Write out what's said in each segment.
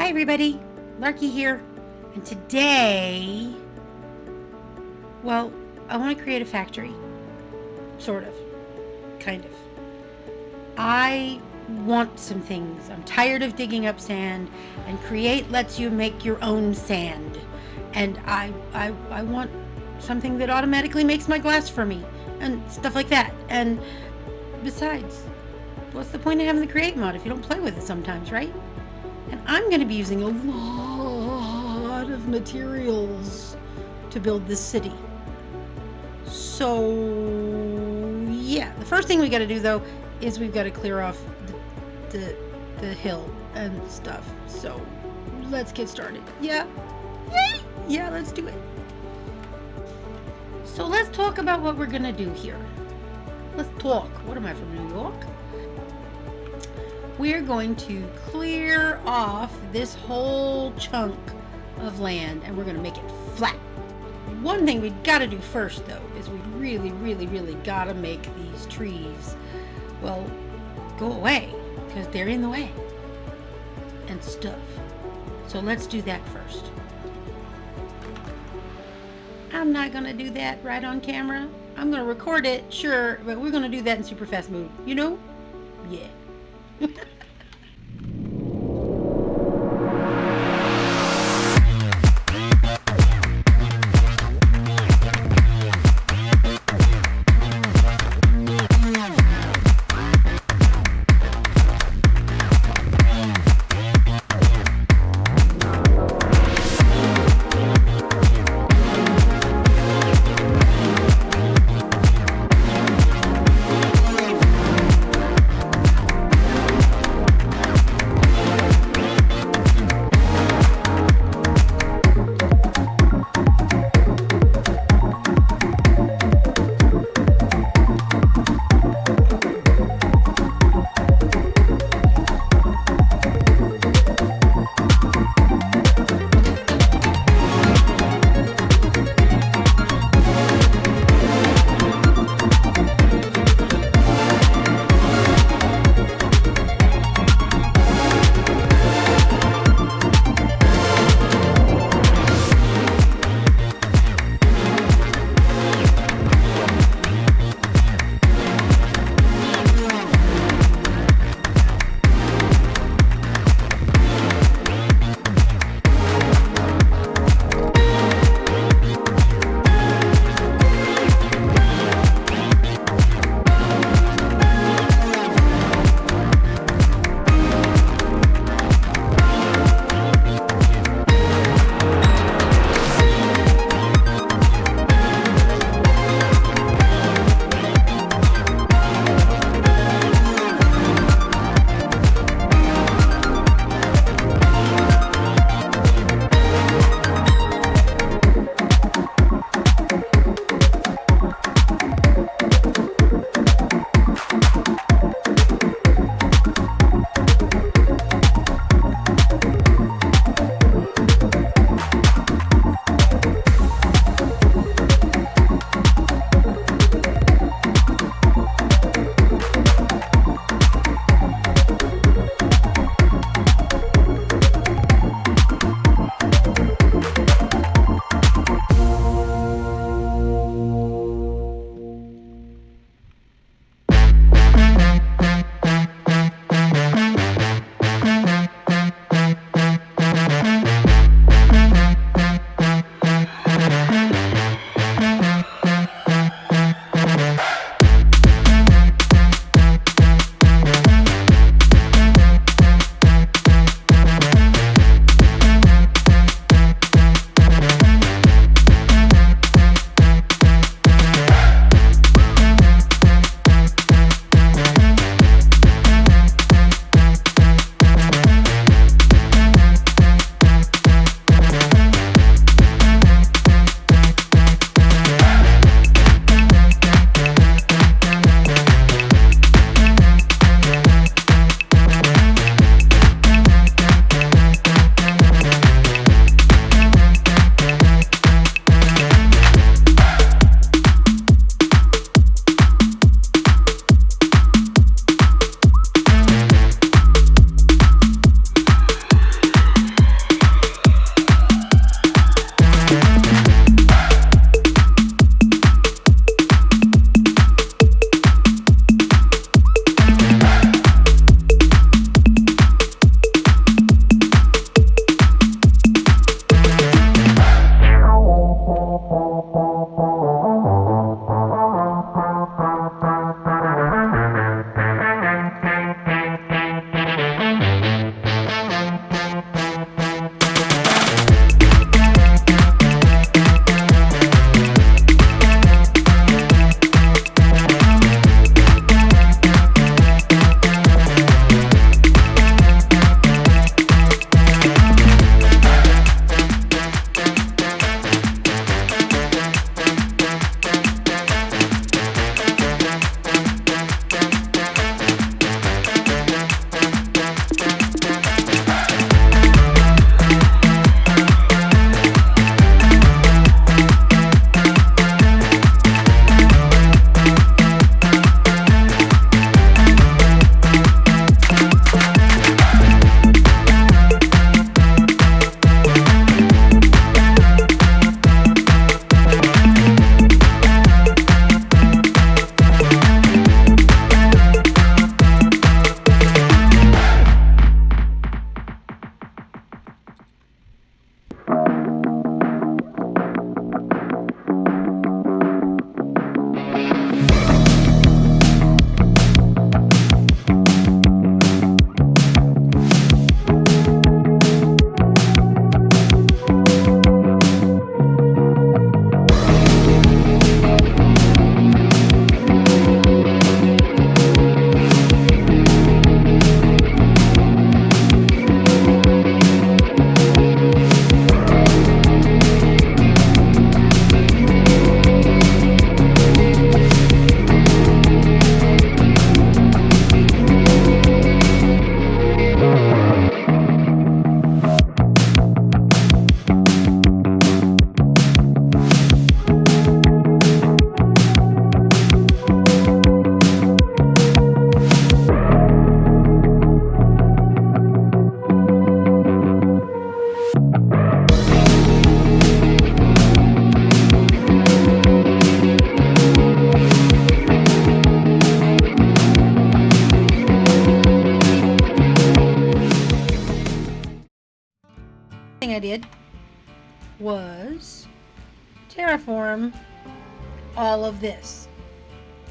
Hi everybody, Larky here, and today, well, I want to create a factory. Sort of. Kind of. I want some things. I'm tired of digging up sand, and Create lets you make your own sand. And I want something that automatically makes my glass for me, and stuff like that. And besides, what's the point of having the Create mod if you don't play with it sometimes, right? And I'm going to be using a lot of materials to build this city. So, yeah, the first thing we got to do though is we've got to clear off the hill and stuff. So, let's get started. Yeah. Yay! Yeah, let's do it. So, let's talk about what we're going to do here. Let's talk. What am I, from New York? We're going to clear off this whole chunk of land and we're going to make it flat. One thing we got to do first though is we really got to make these trees, well, go away because they're in the way and stuff. So let's do that first. I'm not going to do that right on camera. I'm going to record it, sure, but we're going to do that in super fast mode, you know? Yeah. thing I did was terraform all of this.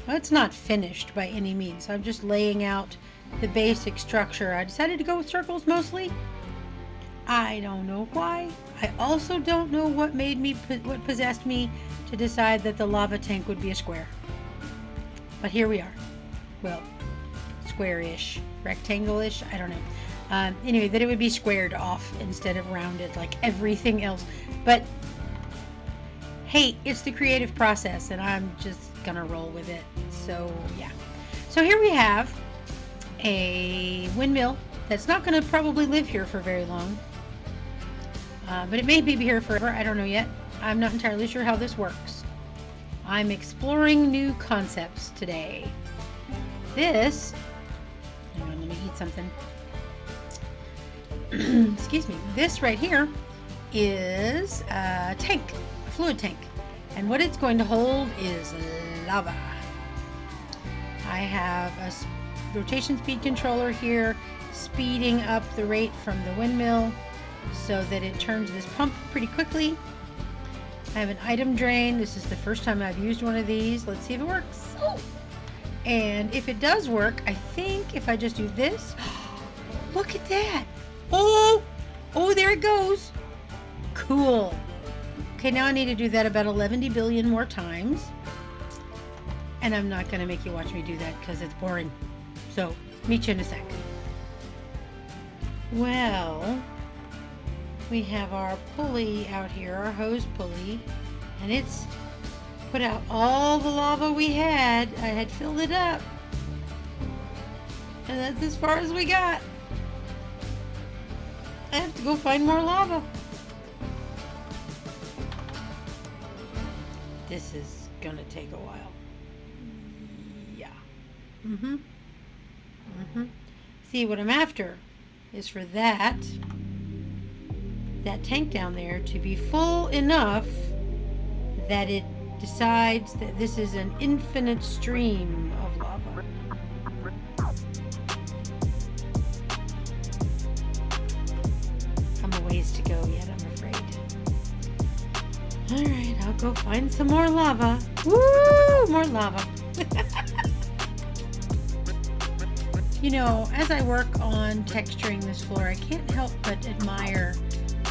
Well, it's not finished by any means. I'm just laying out the basic structure. I decided to go with circles mostly. I don't know why. I also don't know what possessed me to decide that the lava tank would be a square. But here we are. Well, square-ish, rectangle-ish, I don't know. Anyway, that it would be squared off instead of rounded like everything else. But hey, it's the creative process, and I'm just gonna roll with it. So yeah. So here we have a windmill that's not gonna probably live here for very long. But it may be here forever. I don't know yet. I'm not entirely sure how this works. I'm exploring new concepts today. This, hang on, let me eat something. Excuse me. This right here is a tank, a fluid tank. And what it's going to hold is lava. I have a rotation speed controller here, speeding up the rate from the windmill so that it turns this pump pretty quickly. I have an item drain. This is the first time I've used one of these. Let's see if it works. Oh. And if it does work, I think if I just do this, look at that. Oh, there it goes. Cool. Okay, now I need to do that about 11 billion more times. And I'm not going to make you watch me do that because it's boring. So, meet you in a sec. Well, we have our pulley out here, our hose pulley, and it's put out all the lava we had. I had filled it up. And that's as far as we got. I have to go find more lava. This is gonna take a while. Yeah. See, what I'm after is for that tank down there to be full enough that it decides that this is an infinite stream of lava. I'm a ways to go yet, I'm afraid. Alright, I'll go find some more lava. Woo! More lava. You know, as I work on texturing this floor, I can't help but admire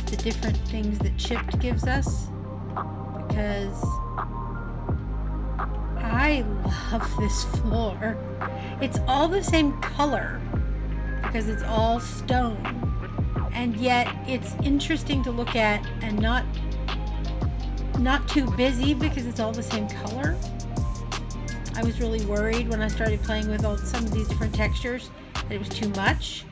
the different things that Chipped gives us, because I love this floor. It's all the same color because it's all stone, and yet it's interesting to look at and not too busy because it's all the same color. I was really worried when I started playing with some of these different textures that it was too much.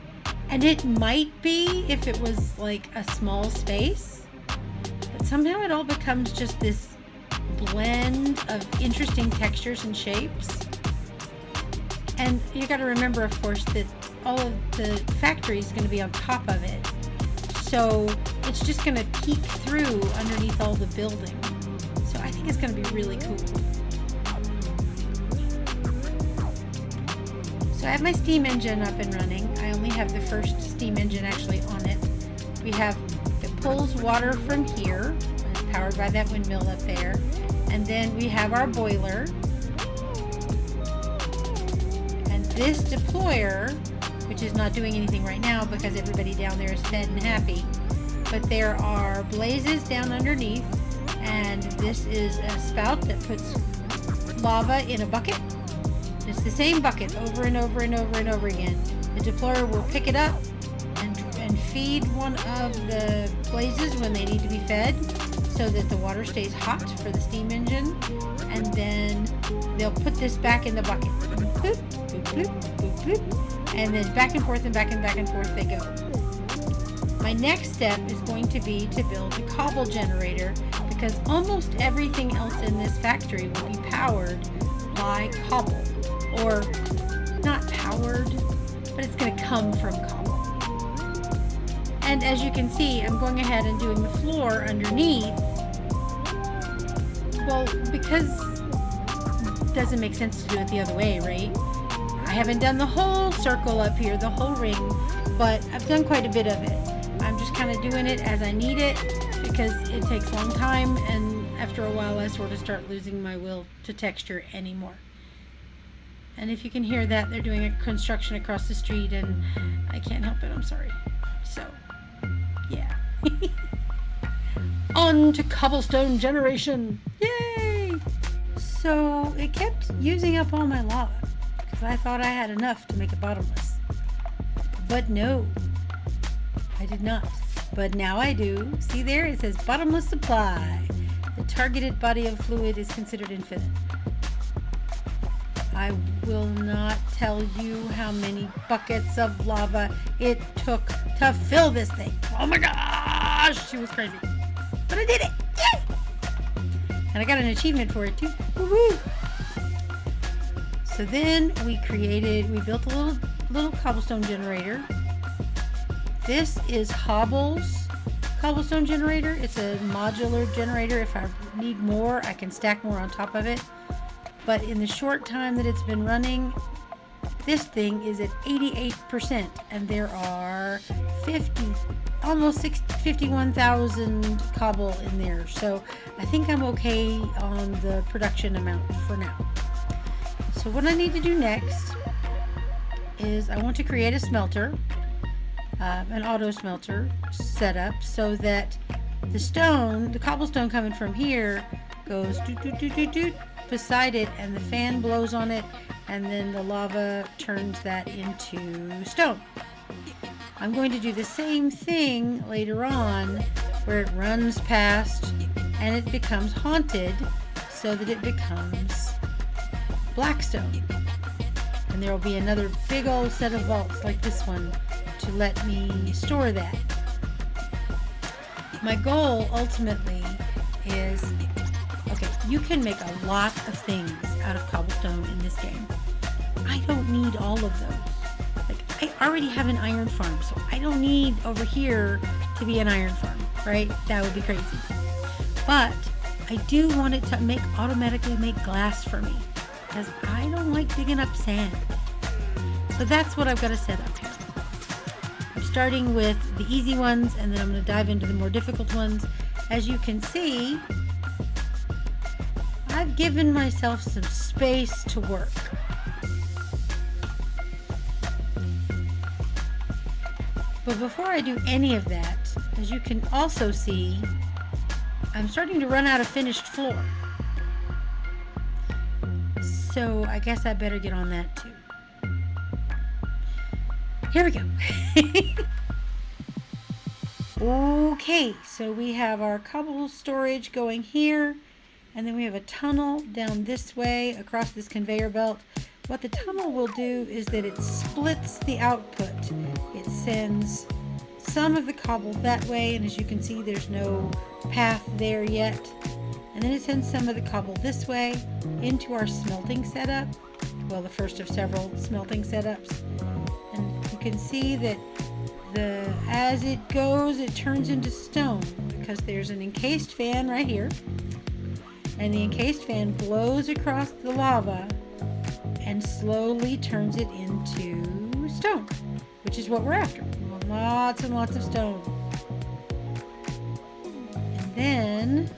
And it might be if it was like a small space, but somehow it all becomes just this blend of interesting textures and shapes. And you got to remember, of course, that all of the factory is going to be on top of it. So it's just going to peek through underneath all the building. So I think it's going to be really cool. So I have my steam engine up and running. I only have the first steam engine actually on it. We have, it pulls water from here. It's powered by that windmill up there. And then we have our boiler. And this deployer, which is not doing anything right now because everybody down there is fed and happy. But there are blazes down underneath. And this is a spout that puts lava in a bucket. It's the same bucket over and over and over and over again. The deployer will pick it up and feed one of the blazes when they need to be fed so that the water stays hot for the steam engine. And then they'll put this back in the bucket. Boop, boop, boop, boop, boop. And then back and forth and back and forth they go. My next step is going to be to build a cobble generator because almost everything else in this factory will be powered by cobble. Or not powered, but it's going to come from cobble. And as you can see, I'm going ahead and doing the floor underneath. Well, because it doesn't make sense to do it the other way, right? I haven't done the whole circle up here, the whole ring, but I've done quite a bit of it. I'm just kind of doing it as I need it because it takes a long time, and after a while I sort of start losing my will to texture anymore. And if you can hear that, they're doing a construction across the street and I can't help it, I'm sorry. So, yeah. On to cobblestone generation. Yay! So it kept using up all my lava because I thought I had enough to make it bottomless. But no, I did not. But now I do. See there? It says bottomless supply. The targeted body of fluid is considered infinite. I will not tell you how many buckets of lava it took to fill this thing. Oh my gosh! She was crazy. But I did it! Yay! And I got an achievement for it too. Woohoo! So then we built a little cobblestone generator. This is Hobble's cobblestone generator. It's a modular generator. If I need more, I can stack more on top of it. But in the short time that it's been running, this thing is at 88%, and there are 51,000 cobble in there. So I think I'm okay on the production amount for now. So what I need to do next is I want to create a smelter, an auto smelter setup, so that the cobblestone coming from here goes doot doot doot doot doot beside it, and the fan blows on it, and then the lava turns that into stone. I'm going to do the same thing later on where it runs past and it becomes haunted so that it becomes blackstone. And there will be another big old set of vaults like this one to let me store that. My goal ultimately is, okay, you can make a lot of things out of cobblestone in this game. I don't need all of those. Like, I already have an iron farm, so I don't need over here to be an iron farm, right? That would be crazy. But I do want it to automatically make glass for me, because I don't like digging up sand. So that's what I've got to set up here. I'm starting with the easy ones, and then I'm going to dive into the more difficult ones. As you can see, I've given myself some space to work. But before I do any of that, as you can also see, I'm starting to run out of finished floor. So I guess I better get on that too. Here we go. Okay, so we have our cobble storage going here, and then we have a tunnel down this way across this conveyor belt. What the tunnel will do is that it splits the output. It sends some of the cobble that way, and as you can see, there's no path there yet. And then it sends some of the cobble this way into our smelting setup. Well, the first of several smelting setups. And you can see that as it goes, it turns into stone because there's an encased fan right here. And the encased fan blows across the lava and slowly turns it into stone, which is what we're after. We want lots and lots of stone. And then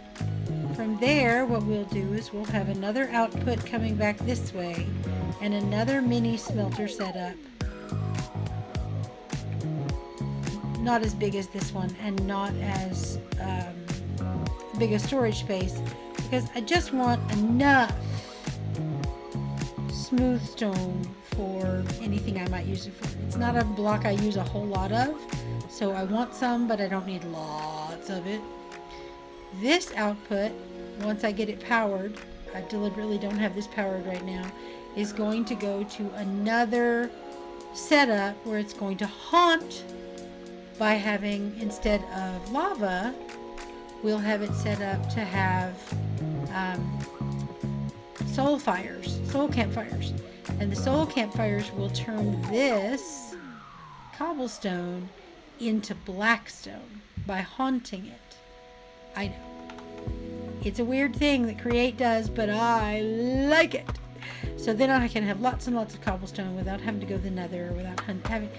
from there, what we'll do is we'll have another output coming back this way and another mini smelter set up. Not as big as this one and not as big a storage space, because I just want enough smooth stone for anything I might use it for. It's not a block I use a whole lot of, so I want some, but I don't need lots of it. This output, once I get it powered, I deliberately don't have this powered right now, is going to go to another setup where it's going to haunt by having, instead of lava, we'll have it set up to have soul campfires. And the soul campfires will turn this cobblestone into blackstone by haunting it. I know. It's a weird thing that Create does, but I like it. So then I can have lots and lots of cobblestone without having to go to the nether, without having,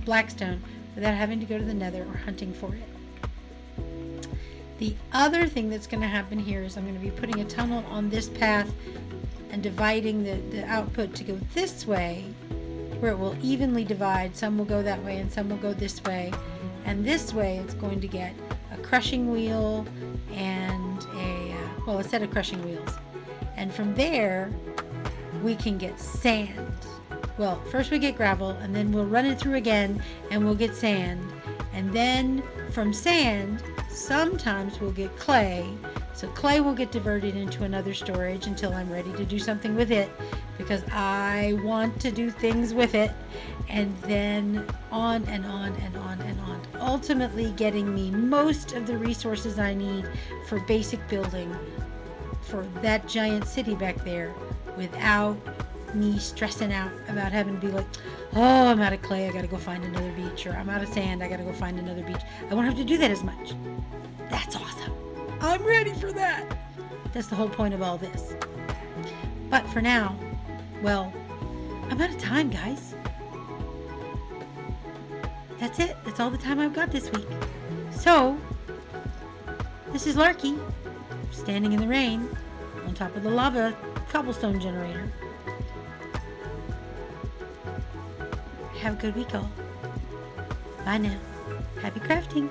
blackstone, without having to go to the nether or hunting for it. The other thing that's going to happen here is I'm going to be putting a tunnel on this path and dividing the output to go this way, where it will evenly divide. Some will go that way and some will go this way. And this way it's going to get a crushing wheel and a set of crushing wheels. And from there, we can get sand. Well, first we get gravel, and then we'll run it through again, and we'll get sand. And then from sand, sometimes we'll get clay. So clay will get diverted into another storage until I'm ready to do something with it, because I want to do things with it. And then on and on and on and on, ultimately getting me most of the resources I need for basic building for that giant city back there, without me stressing out about having to be like, oh, I'm out of clay, I gotta go find another beach, or I'm out of sand, I gotta go find another beach. I won't have to do that as much. That's awesome. I'm ready for that. That's the whole point of all this. But for now, well, I'm out of time, guys. That's it. That's all the time I've got this week. So, this is Larky, standing in the rain on top of the lava cobblestone generator. Have a good week, all. Bye now. Happy crafting.